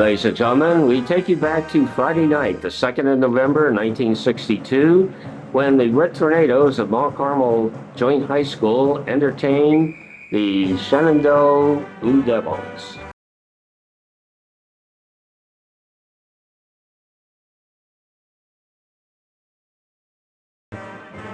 Ladies and gentlemen, we take you back to Friday night, the 2nd of November, 1962, when the Red Tornadoes of Mount Carmel Joint High School entertained the Shenandoah Blue Devils.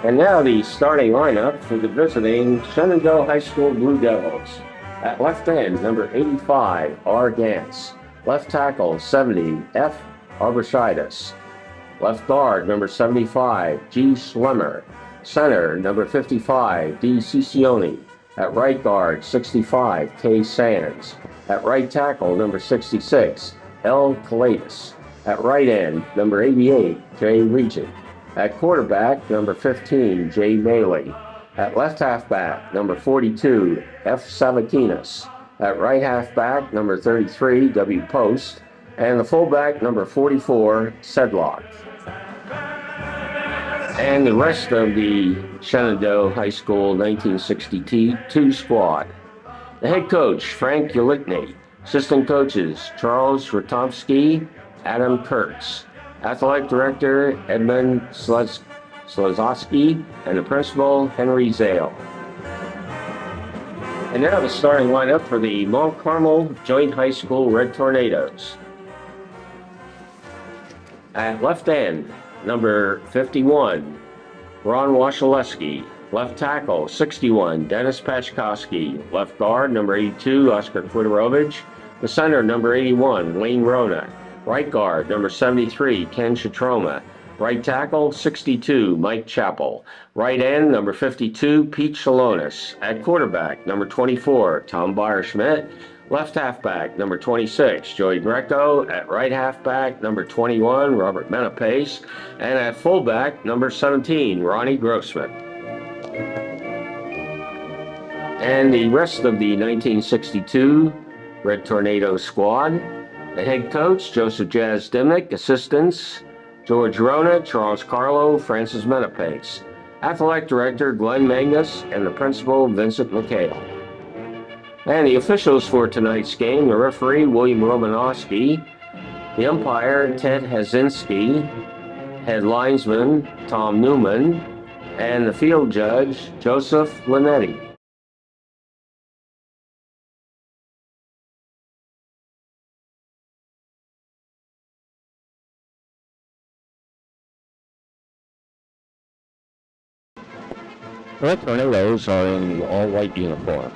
And now the starting lineup for the visiting Shenandoah High School Blue Devils. At left end, number 85, R. Gantz. Left tackle, 70, F. Arborsitis. Left guard, number 75, G. Schlemmer. Center, number 55, D. Ciccione. At right guard, 65, K. Sands. At right tackle, number 66, L. Kalatis. At right end, number 88, J. Regent. At quarterback, number 15, J. Maley. At left halfback, number 42, F. Savakinas. At right halfback, number 33, W. Post. And the fullback, number 44, Sedlock. And the rest of the Shenandoah High School 1962 squad. The head coach, Frank Ulickney. Assistant coaches, Charles Ratomski, Adam Kurtz. Athletic director, Edmund Slazowski, and the principal, Henry Zale. And now the starting lineup for the Mount Carmel Joint High School Red Tornadoes. At left end, number 51, Ron Wasilewski. Left tackle, 61, Dennis Pachkowski. Left guard, number 82, Oscar Kwiatovich. The center, number 81, Wayne Rona. Right guard, number 73, Ken Shatroma. Right tackle, 62, Mike Chappell. Right end, number 52, Pete Shalonis. At quarterback, number 24, Tom Beyerschmidt. Left halfback, number 26, Joey Greco. At right halfback, number 21, Robert Menapace. And at fullback, number 17, Ronnie Grossman. And the rest of the 1962 Red Tornado squad. The head coach, Joseph Jazz Dimnick. Assistants, George Rona, Charles Carlo, Francis Menapace. Athletic director, Glenn Magnus. And the principal, Vincent McHale. And the officials for tonight's game, the referee, William Romanowski. The umpire, Ted Hazinski. Head linesman, Tom Newman. And the field judge, Joseph Linetti. Red Tornadoes are in all-white uniform.